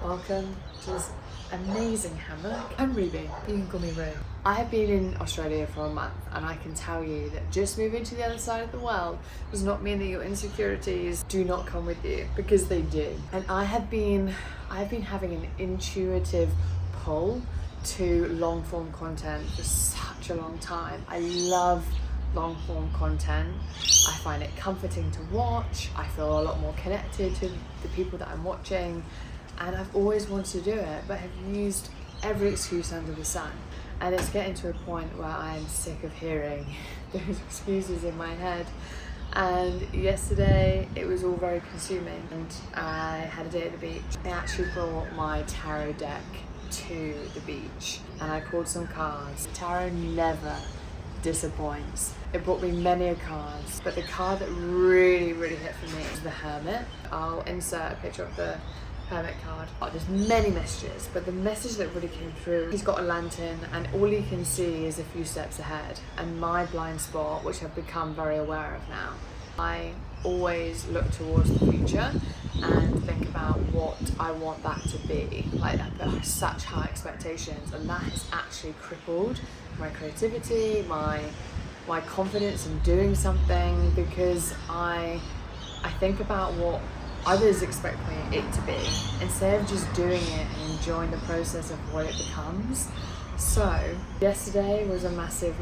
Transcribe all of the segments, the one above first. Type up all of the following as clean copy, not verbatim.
Welcome to this amazing hammock. I'm Ruby, you can call me Rue. I have been in Australia for a month and I can tell you that just moving to the other side of the world does not mean that your insecurities do not come with you, because they do. And I have been having an intuitive pull to long form content for such a long time. I love long form content. I find it comforting to watch. I feel a lot more connected to the people that I'm watching, and I've always wanted to do it but have used every excuse under the sun. And it's getting to a point where I am sick of hearing those excuses in my head. And yesterday it was all very consuming, and I had a day at the beach. I actually brought my tarot deck to the beach and I pulled some cards. Tarot never disappoints. It brought me many cards, but the card that really hit for me is the Hermit. I'll insert a picture of the Hermit card. There's many messages, but the message that really came through, he's got a lantern and all he can see is a few steps ahead, and my blind spot, which I've become very aware of now. I always look towards the future and think about what I want that to be. Like, there are such high expectations, and that has actually crippled my creativity, my confidence in doing something, because I think about what others expect it to be instead of just doing it and enjoying the process of what it becomes. So yesterday was a massive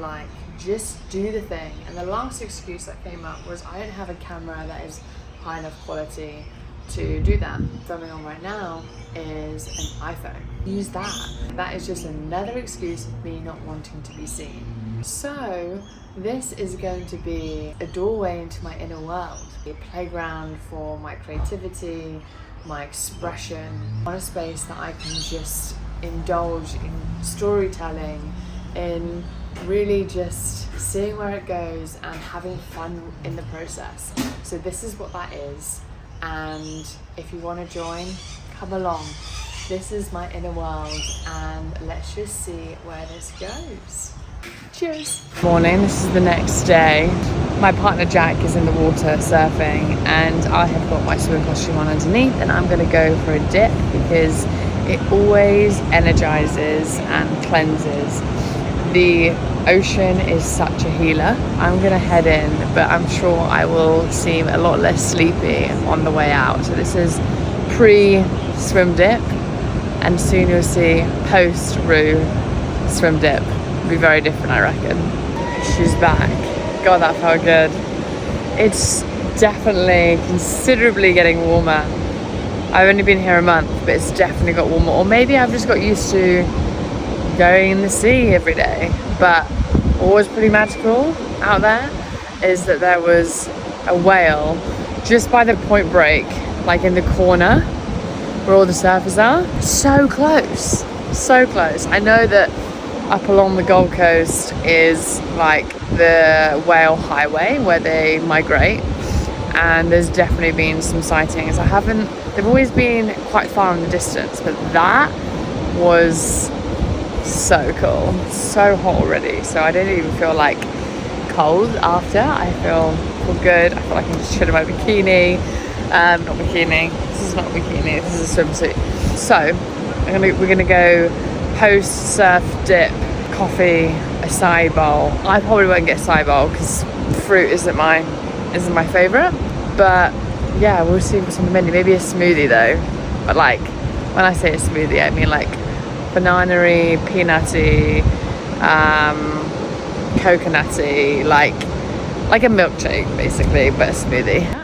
just do the thing, and the last excuse that came up was I don't have a camera that is high enough quality to do that. Filming on right now is an iPhone. Use that. That is just another excuse of me not wanting to be seen. So this is going to be a doorway into my inner world, a playground for my creativity, my expression, on a space that I can just indulge in storytelling, in really just seeing where it goes and having fun in the process. So this is what that is, and if you want to join, come along. This is my inner world, and let's just see where this goes. Cheers! Morning, this is the next day. My partner Jack is in the water surfing, and I have got my swimming costume on underneath, and I'm going to go for a dip because it always energizes and cleanses. The ocean is such a healer. I'm going to head in, but I'm sure I will seem a lot less sleepy on the way out. So this is pre-swim dip, and soon you'll see post-Rue swim dip. It'll be very different, I reckon. She's back. God, that felt good. It's definitely considerably getting warmer. I've only been here a month, but it's definitely got warmer. Or maybe I've just got used to going in the sea every day. But what was pretty magical out there is that there was a whale just by the Point Break, like in the corner where all the surfers are. So close, so close. I know that up along the Gold Coast is like the whale highway where they migrate, and there's definitely been some sightings. They've always been quite far in the distance, but that was so cool. So hot already, so I don't even feel like cold after. I feel good. I feel like I'm just chilling in my bikini. Not bikini, this is not bikini, this is a swimsuit. So we're gonna go post surf dip, coffee, a acai bowl. I probably won't get acai bowl because fruit isn't my favourite, but yeah, we'll see what's on the menu. Maybe a smoothie though, but like when I say a smoothie I mean like banana-y, peanutty, coconutty, like a milkshake basically, but a smoothie.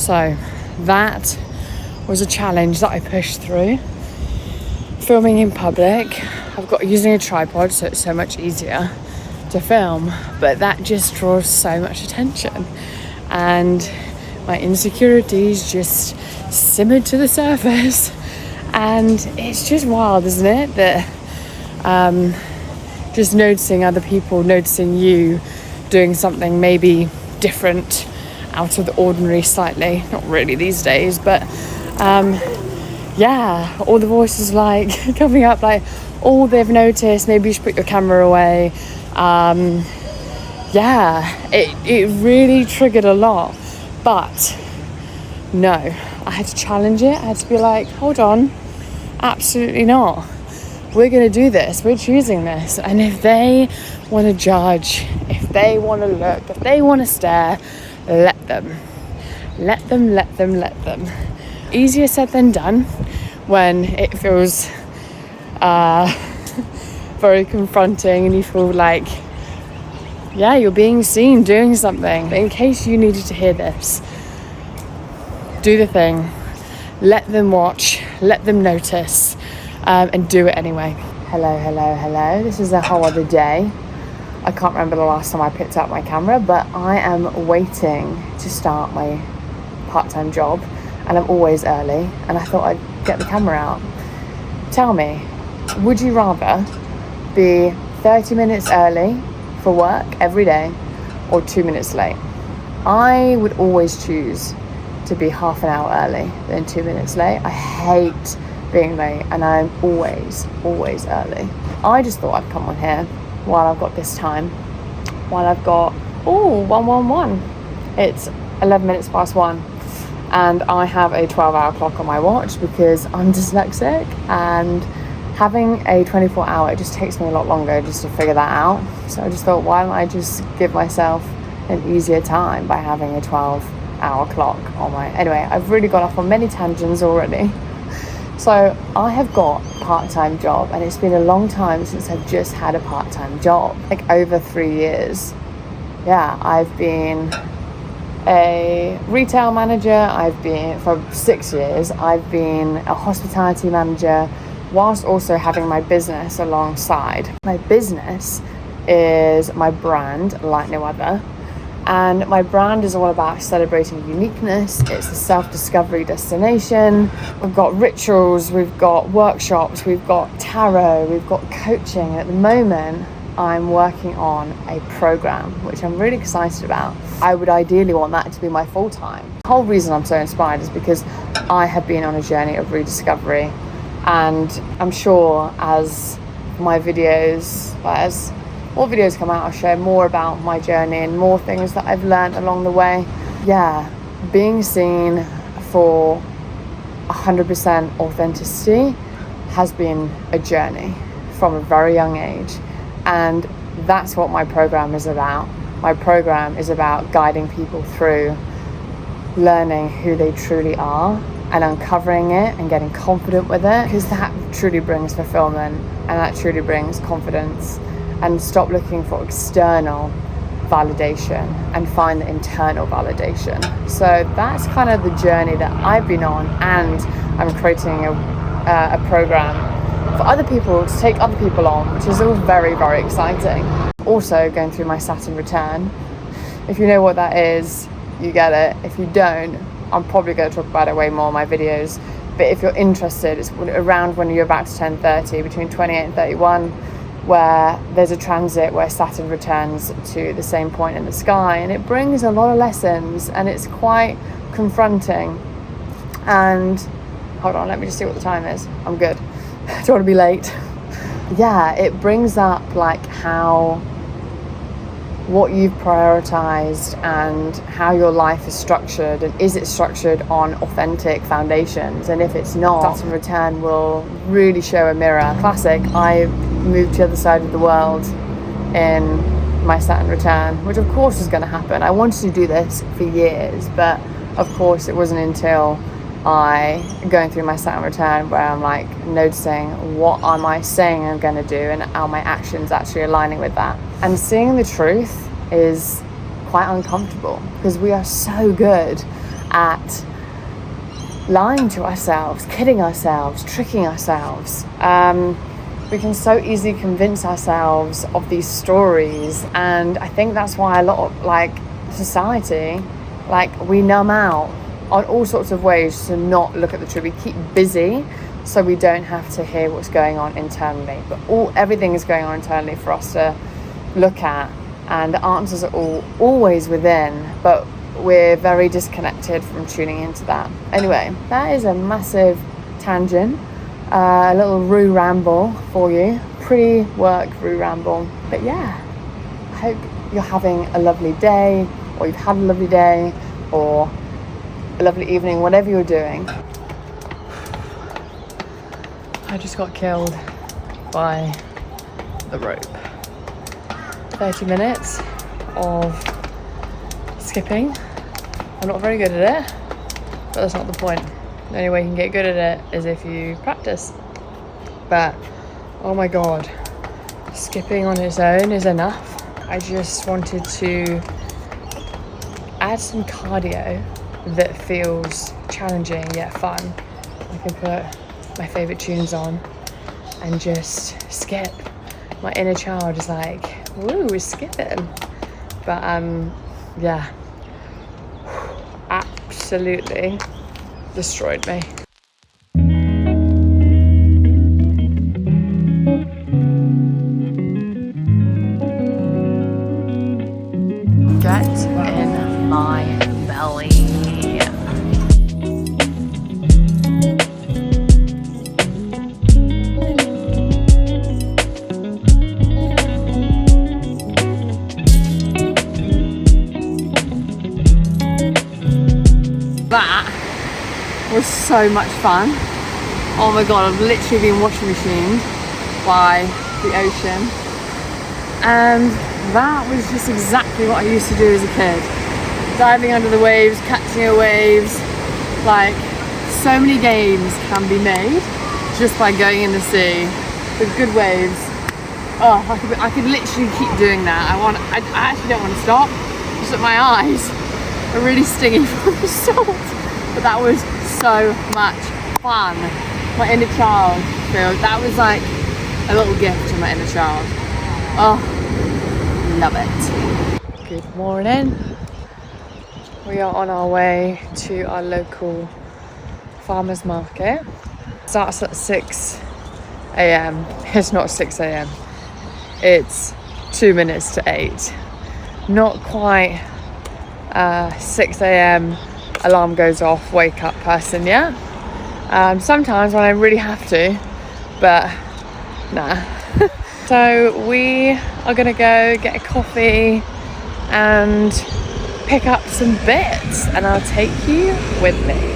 So that was a challenge that I pushed through. Filming in public, I've got using a tripod, so it's so much easier to film, but that just draws so much attention, and my insecurities just simmered to the surface. And it's just wild, isn't it, that just noticing other people, noticing you doing something maybe different, out of the ordinary slightly, not really these days, but yeah, all the voices like coming up like, oh, they've noticed, maybe you should put your camera away. Yeah, it really triggered a lot, but no, I had to challenge it. I had to be like, hold on, absolutely not. We're going to do this. We're choosing this. And if they want to judge, if they want to look, if they want to stare, let them. Let them, let them, let them. Easier said than done when it feels very confronting and you feel like, yeah, you're being seen doing something. But in case you needed to hear this, do the thing. Let them watch. Let them notice. And do it anyway. Hello, hello, hello. This is a whole other day. I can't remember the last time I picked up my camera, but I am waiting to start my part-time job, and I'm always early, and I thought I'd get the camera out. Tell me, would you rather be 30 minutes early for work every day or 2 minutes late? I would always choose to be half an hour early than 2 minutes late. I hate being late, and I'm always early. I just thought I'd come on here while I've got this time, while I've got 1:11. It's 11 minutes past 1, and I have a 12-hour clock on my watch because I'm dyslexic, and having a 24-hour, it just takes me a lot longer just to figure that out. So I just thought, why don't I just give myself an easier time by having a 12-hour clock on my... Anyway, I've really gone off on many tangents already. So I have got a part-time job, and it's been a long time since I've just had a part-time job, like over 3 years. Yeah, I've been a retail manager, I've been for 6 years, I've been a hospitality manager, whilst also having my business alongside. My business is my brand, like no other. And my brand is all about celebrating uniqueness. It's a self-discovery destination. We've got rituals, we've got workshops, we've got tarot, we've got coaching. At the moment, I'm working on a program, which I'm really excited about. I would ideally want that to be my full-time. The whole reason I'm so inspired is because I have been on a journey of rediscovery. And I'm sure as my videos, as more videos come out, I'll share more about my journey and more things that I've learned along the way. Yeah, being seen for 100% authenticity has been a journey from a very young age. And that's what my program is about. My program is about guiding people through learning who they truly are and uncovering it and getting confident with it, because that truly brings fulfillment and that truly brings confidence. And stop looking for external validation and find the internal validation. So that's kind of the journey that I've been on, and I'm creating a program for other people to take other people on, which is all very, very exciting. Also going through my Saturn return. If you know what that is, you get it. If you don't, I'm probably going to talk about it way more in my videos. But if you're interested, it's around when you're about to turn 30, between 28 and 31, where there's a transit where Saturn returns to the same point in the sky, and it brings a lot of lessons, and it's quite confronting. And hold on, let me just see what the time is. I'm good. I don't want to be late. Yeah, it brings up like what you've prioritized and how your life is structured, and is it structured on authentic foundations? And if it's not, Saturn return will really show a mirror. Classic, I moved to the other side of the world in my Saturn return, which of course is going to happen. I wanted to do this for years, but of course it wasn't until going through my Saturn return where I'm like noticing what am I saying I'm going to do, and are my actions actually aligning with that. And seeing the truth is quite uncomfortable, because we are so good at lying to ourselves, kidding ourselves, tricking ourselves. We can so easily convince ourselves of these stories, and I think that's why a lot of like society, like we numb out on all sorts of ways to not look at the truth. We keep busy so we don't have to hear what's going on internally, but everything is going on internally for us to look at, and the answers are always within, but we're very disconnected from tuning into that. Anyway, that is a massive tangent, a little Roo ramble for you, pre-work Roo ramble. But yeah, I hope you're having a lovely day, or you've had a lovely day, or a lovely evening, whatever you're doing. I just got killed by the rope. 30 minutes of skipping. I'm not very good at it, but that's not the point. The only way you can get good at it is if you practice. But oh my god, skipping on its own is enough. I just wanted to add some cardio that feels challenging yet fun. I can put my favourite tunes on and just skip. My inner child is like, woo, we're skipping. But yeah, absolutely destroyed me. Get in my belly. That was so much fun. Oh my god, I've literally been washing machined by the ocean, and that was just exactly what I used to do as a kid. Diving under the waves, catching the waves. Like, so many games can be made just by going in the sea with good waves. Oh, I could literally keep doing that. I actually don't want to stop. Just at my eyes are really stingy from the salt. But that was so much fun. My inner child feels, that was like a little gift to my inner child. Oh, love it. Good morning. We are on our way to our local farmers market. It starts at 6 a.m. It's not 6 a.m. It's 2 minutes to 8. Not quite 6 a.m. alarm goes off, wake up person yet. Sometimes when I really have to, but nah. So we are gonna go get a coffee and pick up some bits, and I'll take you with me.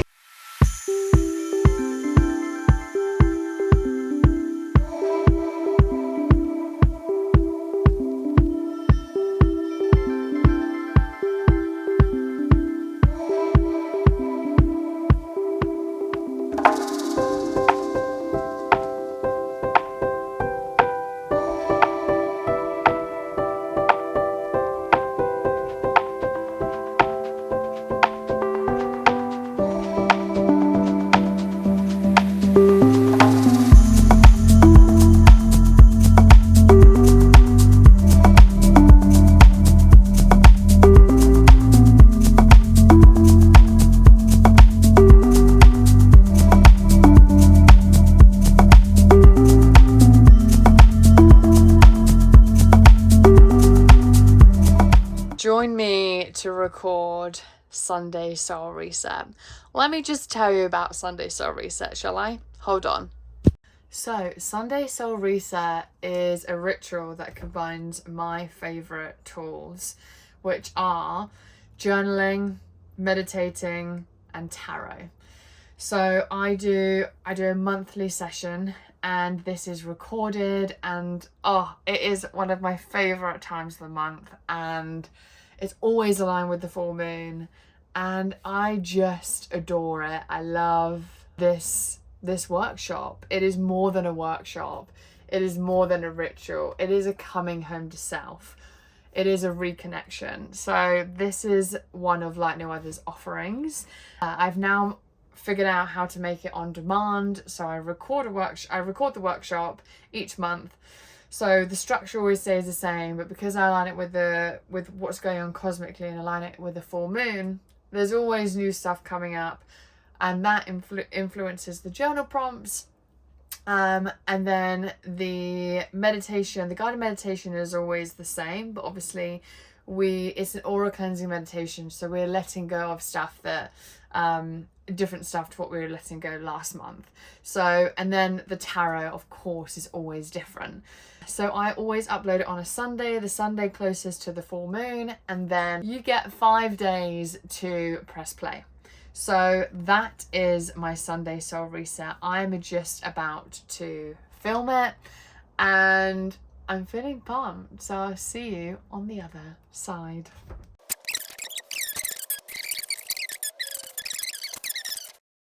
Join me to record Sunday Soul Reset. Let me just tell you about Sunday Soul Reset, shall I? Hold on. So, Sunday Soul Reset is a ritual that combines my favourite tools, which are journaling, meditating, and tarot. So I do a monthly session, and this is recorded, and it is one of my favourite times of the month, and it's always aligned with the full moon, and I just adore it. I love this workshop. It is more than a workshop. It is more than a ritual. It is a coming home to self. it is a reconnection. So this is one of Like No Other's offerings. I've now figured out how to make it on demand. So I record the workshop each month. So the structure always stays the same, but because I align it with what's going on cosmically and align it with the full moon, there's always new stuff coming up, and that influences the journal prompts. And then the guided meditation is always the same, but obviously it's an aura cleansing meditation, so we're letting go of stuff that different stuff to what we were letting go last month. So, and then the tarot, of course, is always different. So I always upload it on a Sunday, the Sunday closest to the full moon, and then you get 5 days to press play. So that is my Sunday soul reset. I'm just about to film it and I'm feeling pumped. So I'll see you on the other side.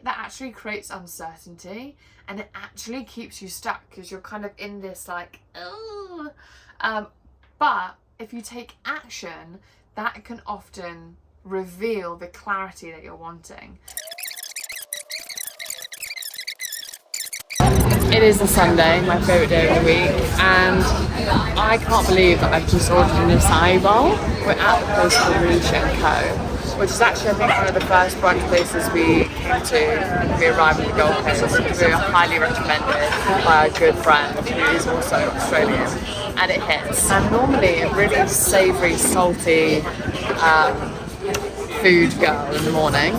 That actually creates uncertainty, and it actually keeps you stuck because you're kind of in this like, oh. But if you take action, that can often reveal the clarity that you're wanting. It is a Sunday, my favourite day of the week, and I can't believe that I've just ordered an acai bowl. We're at the place called Brunch & Co., which is actually, I think, one of the first brunch places we came to when we arrived in the Gold Coast. We were highly recommended by a good friend who is also Australian, and it hits. And normally a really savoury, salty food girl in the morning,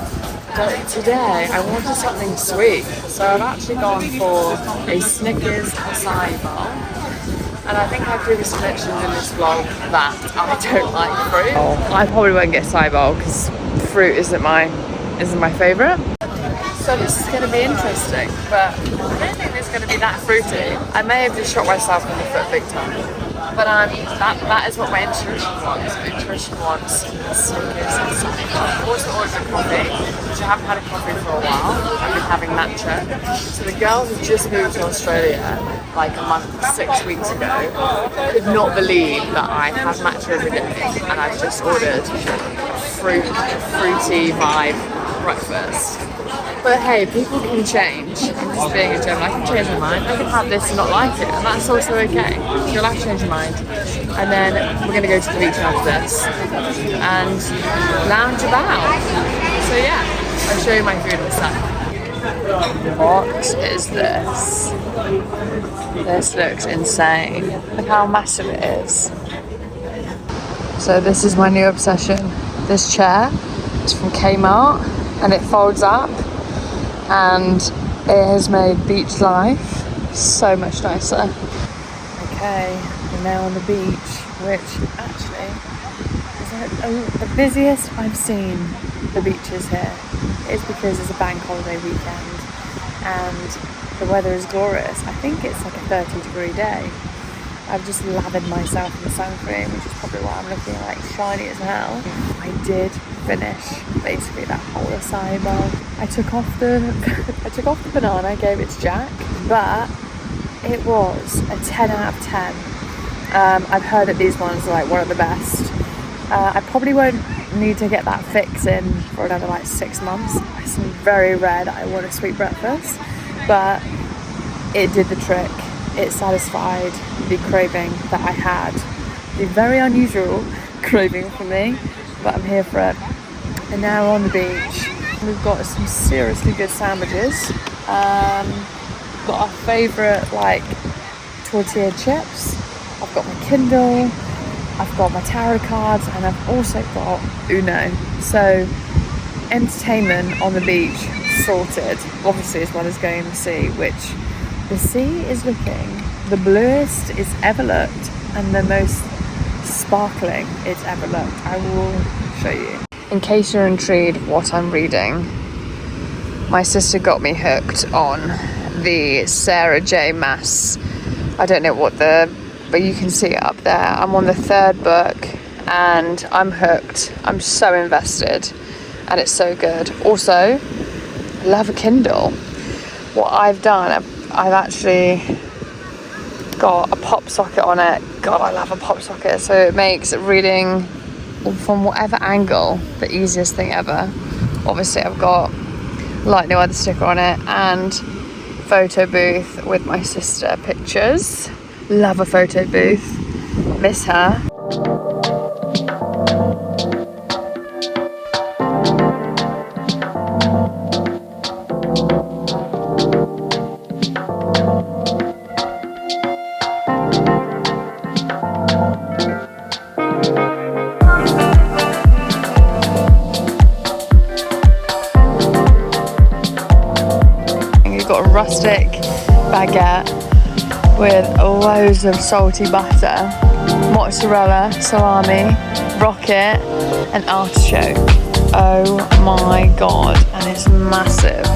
but today I wanted something sweet, so I've actually gone for a Snickers acai bowl. And I think I previously mentioned in this vlog that I don't like fruit. I probably won't get acai bowl because fruit isn't my favourite. So this is going to be interesting, but I don't think it's going to be that fruity. I may have just shot myself in the foot big time, but that is what my intuition wants. My intuition wants Snickers and something. I've also ordered a coffee, which I haven't had a coffee for a while. I've been having matcha. So the girl who just moved to Australia like a month, 6 weeks ago, could not believe that I have matcha every day, and I've just ordered fruity vibe breakfast. But hey, people can change. I'm just being a German. I can change my mind. I can have this and not like it, and that's also okay. You'll have to change your mind. And then we're going to go to the beach after this and lounge about. So yeah, I'll show you my food in a sec. What is this? This looks insane. Look how massive it is. So this is my new obsession. This chair is from Kmart and it folds up, and it has made beach life so much nicer. Okay, we're now on the beach, which actually is the busiest I've seen the beaches here. It's because it's a bank holiday weekend and the weather is glorious. I think it's like a 30-degree day. I've just lathered myself in the sun cream, which is probably why I'm looking like shiny as hell. I did finish basically that whole acai bowl. I took off the banana, gave it to Jack, but it was a 10 out of 10. I've heard that these ones are like one of the best. I probably won't need to get that fix in for another like 6 months. It's very rare that I want a sweet breakfast, but it did the trick. It satisfied the craving that I had, the very unusual craving for me, but I'm here for it. And now we're on the beach. We've got some seriously good sandwiches. Got our favourite like tortilla chips. I've got my Kindle. I've got my tarot cards, and I've also got Uno. So entertainment on the beach sorted. Obviously, as well as going to the sea, which the sea is looking the bluest it's ever looked and the most sparkling it's ever looked. I will show you. In case you're intrigued what I'm reading, my sister got me hooked on the Sarah J. Maas. I don't know but you can see it up there. I'm on the 3rd book and I'm hooked. I'm so invested and it's so good. Also, love a Kindle. What I've done, I've actually got a pop socket on it. God, I love a pop socket. So it makes reading from whatever angle the easiest thing ever. Obviously I've got light no other sticker on it and photo booth with my sister pictures. Love a photo booth. Miss her. Got a rustic baguette with loads of salty butter, mozzarella, salami, rocket and artichoke. Oh my god, and it's massive.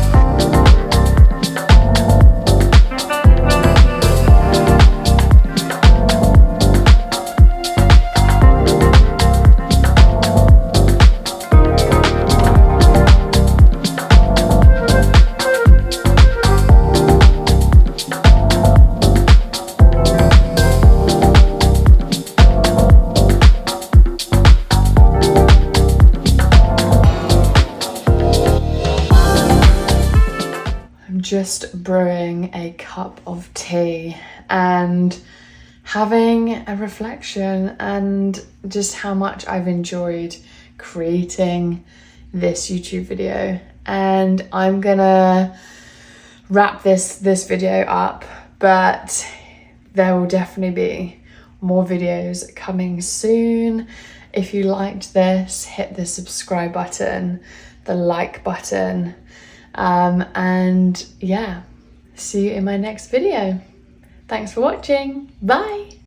Just brewing a cup of tea and having a reflection and just how much I've enjoyed creating this YouTube video. And I'm gonna wrap this video up, but there will definitely be more videos coming soon. If you liked this, hit the subscribe button, the like button, and yeah, see you in my next video. Thanks for watching. Bye.